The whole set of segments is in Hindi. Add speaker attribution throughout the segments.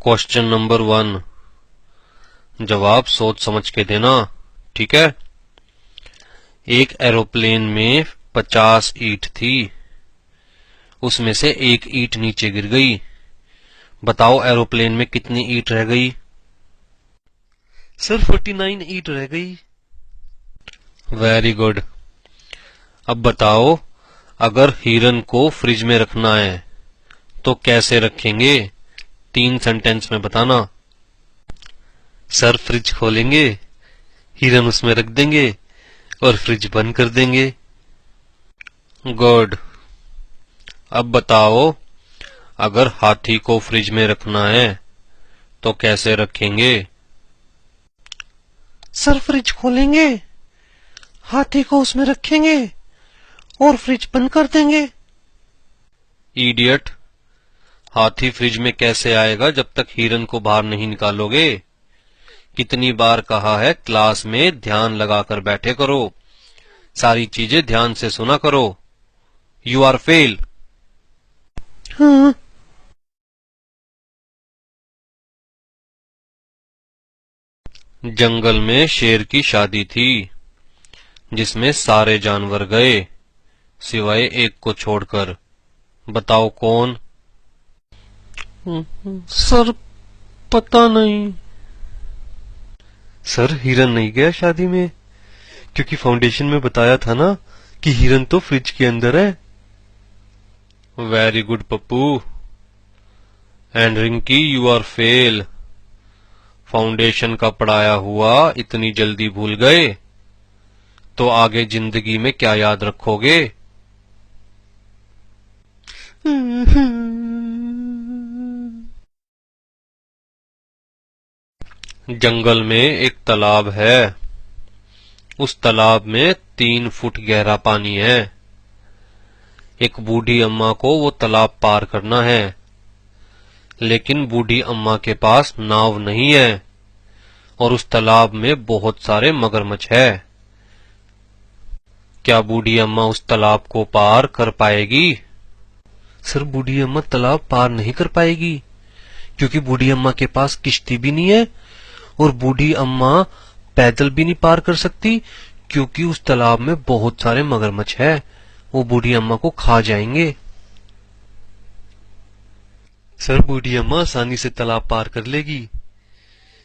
Speaker 1: क्वेश्चन नंबर 1 जवाब सोच समझ के देना, ठीक है। एक एरोप्लेन में 50 ईंट थी, उसमें से एक ईंट नीचे गिर गई। बताओ एरोप्लेन में कितनी ईंट रह गई?
Speaker 2: सर 49 ईंट रह गई।
Speaker 1: Very good. अब बताओ अगर हिरन को फ्रिज में रखना है तो कैसे रखेंगे? 3 सेंटेंस में बताना।
Speaker 2: सर फ्रिज खोलेंगे, हिरन उसमें रख देंगे और फ्रिज बंद कर देंगे।
Speaker 1: गुड। अब बताओ अगर हाथी को फ्रिज में रखना है तो कैसे रखेंगे?
Speaker 2: सर फ्रिज खोलेंगे, हाथी को उसमें रखेंगे और फ्रिज बंद कर देंगे।
Speaker 1: इडियट, हाथी फ्रिज में कैसे आएगा जब तक हिरन को बाहर नहीं निकालोगे? कितनी बार कहा है क्लास में ध्यान लगाकर बैठे करो, सारी चीजें ध्यान से सुना करो। You are fail.
Speaker 2: हाँ।
Speaker 1: जंगल में शेर की शादी थी जिसमें सारे जानवर गए सिवाय एक को छोड़कर। बताओ कौन?
Speaker 2: सर पता नहीं। सर हिरन नहीं गया शादी में, क्योंकि फाउंडेशन में बताया था ना कि हिरन तो फ्रिज के अंदर है।
Speaker 1: Very good Pappu. And Rinki you are fail. Foundation का पढ़ाया हुआ इतनी जल्दी भूल गए तो आगे जिंदगी में क्या याद रखोगे? जंगल में एक तालाब है, उस तालाब में 3 फुट गहरा पानी है। एक बूढ़ी अम्मा को वो तालाब पार करना है, लेकिन बूढ़ी अम्मा के पास नाव नहीं है और उस तालाब में बहुत सारे मगरमच्छ है। क्या बूढ़ी अम्मा उस तालाब को पार कर पाएगी?
Speaker 2: सर बूढ़ी अम्मा तालाब पार नहीं कर पाएगी, क्योंकि बूढ़ी अम्मा के पास किश्ती भी नहीं है और बूढ़ी अम्मा पैदल भी नहीं पार कर सकती, क्योंकि उस तालाब में बहुत सारे मगरमच्छ है, वो बूढ़ी अम्मा को खा जाएंगे। सर बूढ़ी अम्मा आसानी से तालाब पार कर लेगी,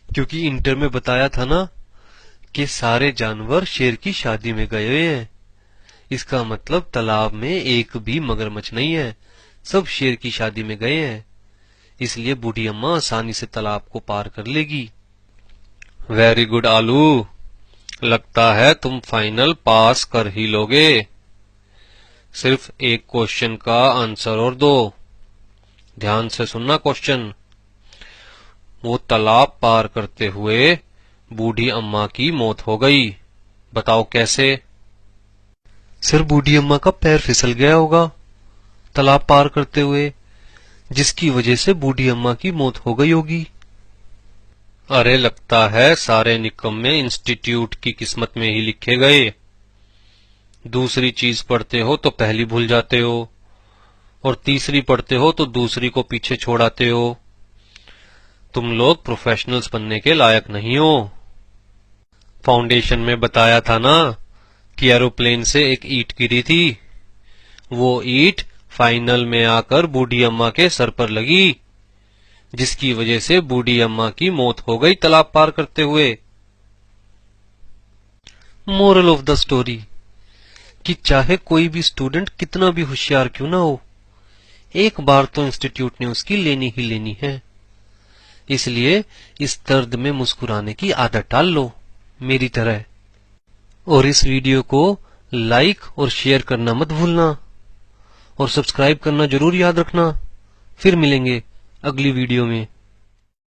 Speaker 2: क्योंकि इंटर में बताया था ना कि सारे जानवर शेर की शादी में गए हुए हैं। इसका मतलब तालाब में एक भी मगरमच्छ नहीं है, सब शेर की शादी में गए हैं, इसलिए बूढ़ी अम्मा आसानी से तालाब को पार कर लेगी।
Speaker 1: वेरी गुड आलू, लगता है तुम फाइनल पास कर ही लोगे। सिर्फ एक क्वेश्चन का आंसर और दो। ध्यान से सुनना क्वेश्चन। वो तालाब पार करते हुए बूढ़ी अम्मा की मौत हो गई, बताओ कैसे?
Speaker 2: सर बूढ़ी अम्मा का पैर फिसल गया होगा तालाब पार करते हुए, जिसकी वजह से बूढ़ी अम्मा की मौत हो गई होगी।
Speaker 1: अरे लगता है सारे निकम्मे इंस्टीट्यूट की किस्मत में ही लिखे गए। दूसरी चीज पढ़ते हो तो पहली भूल जाते हो और तीसरी पढ़ते हो तो दूसरी को पीछे छोड़ाते हो। तुम लोग प्रोफेशनल्स बनने के लायक नहीं हो। फाउंडेशन में बताया था ना कि एरोप्लेन से एक ईंट गिरी थी, वो ईंट फाइनल में आकर बूढ़ी अम्मा के सर पर लगी, जिसकी वजह से बूढ़ी अम्मा की मौत हो गई तालाब पार करते हुए।
Speaker 2: मोरल ऑफ द स्टोरी कि चाहे कोई भी स्टूडेंट कितना भी होशियार क्यों ना हो, एक बार तो इंस्टीट्यूट ने उसकी लेनी ही लेनी है। इसलिए इस दर्द में मुस्कुराने की आदत डाल लो मेरी तरह, और इस वीडियो को लाइक और शेयर करना मत भूलना और सब्सक्राइब करना जरूर याद रखना। फिर मिलेंगे अगली वीडियो में।